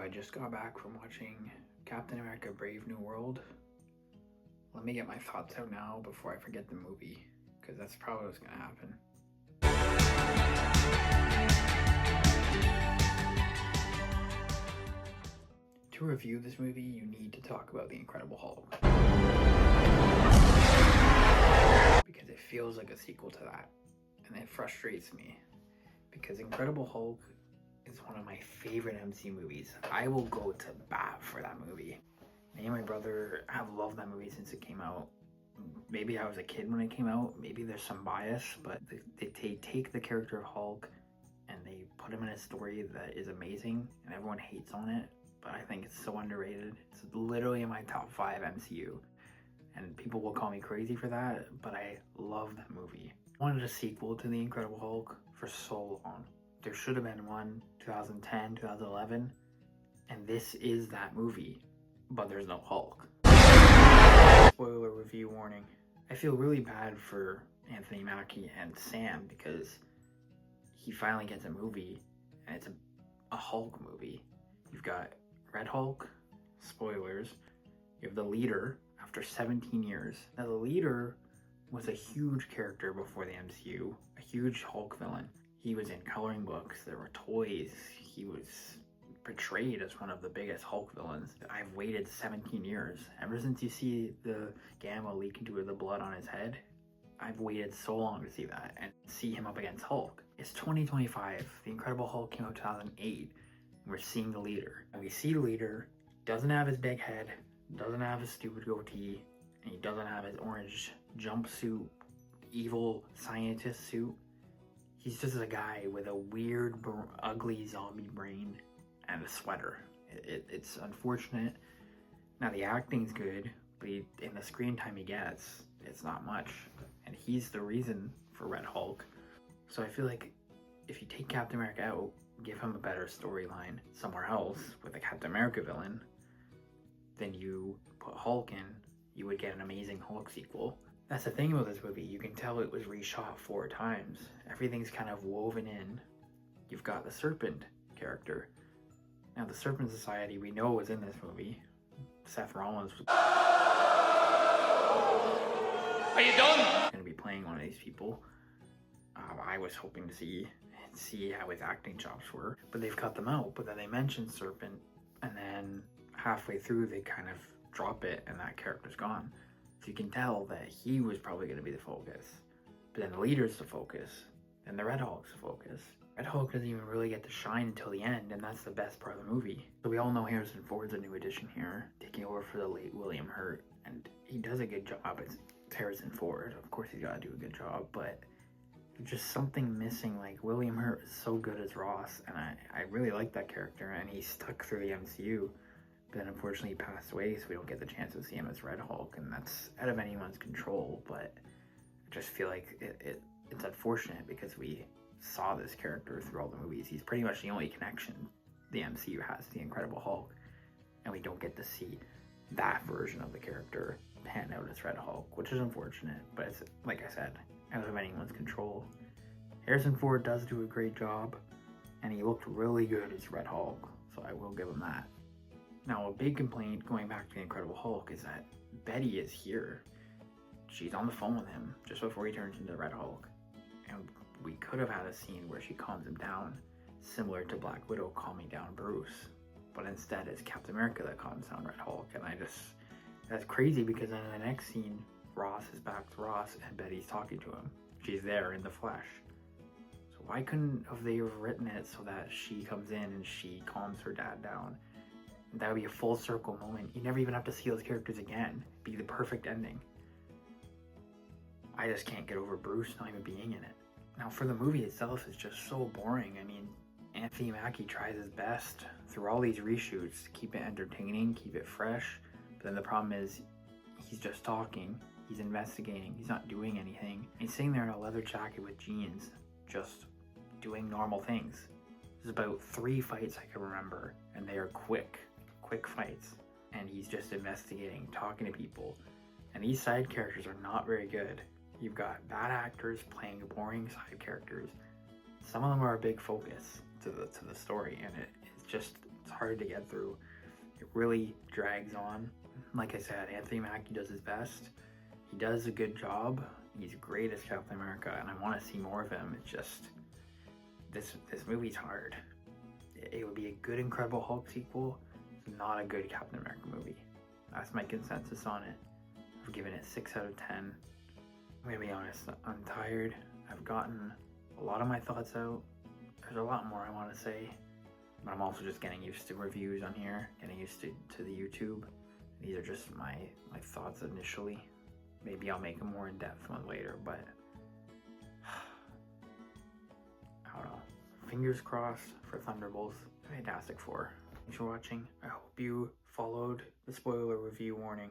I just got back from watching Captain America Brave New World. Let me get my thoughts out now before I forget the movie, because that's probably what's going to happen. To review this movie, you need to talk about The Incredible Hulk, because it feels like a sequel to that, and it frustrates me, because Incredible Hulk is one of my favorite MCU movies. I will go to bat for that movie. Me and my brother have loved that movie since it came out. Maybe I was a kid when it came out, maybe there's some bias, but they take the character of Hulk and they put him in a story that is amazing, and everyone hates on it, but I think it's so underrated. It's literally in my top 5 MCU, and people will call me crazy for that, but I love that movie. I wanted a sequel to The Incredible Hulk for so long. There should have been one, 2010, 2011, and this is that movie, but there's no Hulk. Spoiler review warning. I feel really bad for Anthony Mackie and Sam because he finally gets a movie, and it's a Hulk movie. You've got Red Hulk, spoilers. You have the Leader after 17 years. Now the Leader was a huge character before the MCU, a huge Hulk villain. He was in coloring books, there were toys, he was portrayed as one of the biggest Hulk villains. I've waited 17 years. Ever since you see the gamma leak into the blood on his head, I've waited so long to see that and see him up against Hulk. It's 2025. The Incredible Hulk came out in 2008. And we're seeing the Leader. And we see the Leader, doesn't have his big head, doesn't have his stupid goatee, and he doesn't have his orange jumpsuit, evil scientist suit. He's just a guy with a weird, ugly zombie brain and a sweater. It's unfortunate. Now the acting's good, but in the screen time he gets, it's not much. And he's the reason for Red Hulk. So I feel like if you take Captain America out, give him a better storyline somewhere else with a Captain America villain, then you put Hulk in, you would get an amazing Hulk sequel. That's the thing about this movie, you can tell it was reshot 4 times. Everything's kind of woven in. You've got the Serpent character. Now the Serpent Society we know was in this movie. Seth Rollins was Are you done? Gonna be playing one of these people. I was hoping to see how his acting chops were, but they've cut them out. But then they mentioned Serpent, and then halfway through they kind of drop it and that character's gone. So you can tell that he was probably going to be the focus. But then the Leader's the focus, and the Red Hulk's the focus. Red Hulk doesn't even really get to shine until the end, and that's the best part of the movie. So we all know Harrison Ford's a new addition here, taking over for the late William Hurt, and he does a good job. It's Harrison Ford, of course he's got to do a good job, but there's just something missing. Like, William Hurt is so good as Ross, and I really like that character, and he stuck through the MCU. But then unfortunately he passed away, so we don't get the chance to see him as Red Hulk, and that's out of anyone's control. But I just feel like it's unfortunate because we saw this character through all the movies. He's pretty much the only connection the MCU has to the Incredible Hulk, and we don't get to see that version of the character pan out as Red Hulk, which is unfortunate, but it's, like I said, out of anyone's control. Harrison Ford does do a great job, and he looked really good as Red Hulk, so I will give him that. Now, a big complaint going back to the Incredible Hulk is that Betty is here. She's on the phone with him just before he turns into Red Hulk. And we could have had a scene where she calms him down, similar to Black Widow calming down Bruce. But instead, it's Captain America that calms down Red Hulk. And that's crazy because in the next scene, Ross is back to Ross and Betty's talking to him. She's there in the flesh. So why couldn't have they have written it so that she comes in and she calms her dad down? That would be a full circle moment. You never even have to see those characters again. Be the perfect ending. I just can't get over Bruce not even being in it. Now for the movie itself, it's just so boring. I mean, Anthony Mackie tries his best through all these reshoots to keep it entertaining, keep it fresh. But then the problem is he's just talking, he's investigating, he's not doing anything. He's sitting there in a leather jacket with jeans, just doing normal things. There's about 3 fights I can remember, and they are quick fights, and he's just investigating, talking to people, and these side characters are not very good. You've got bad actors playing boring side characters. Some of them are a big focus to the story, and it's hard to get through. It really drags on. Like I said, Anthony Mackie does his best. He does a good job. He's great as Captain America, and I want to see more of him. It's just, this movie's hard. It would be a good Incredible Hulk sequel, not a good Captain America movie. That's my consensus on it. I've given it 6 out of 10. I'm gonna be honest, I'm tired. I've gotten a lot of my thoughts out. There's a lot more I want to say, but I'm also just getting used to reviews on here, getting used to the YouTube. These are just my thoughts initially. Maybe I'll make a more in-depth one later, but I don't know. Fingers crossed for Thunderbolts. Fantastic Four. Thanks for watching. I hope you followed the spoiler review warning.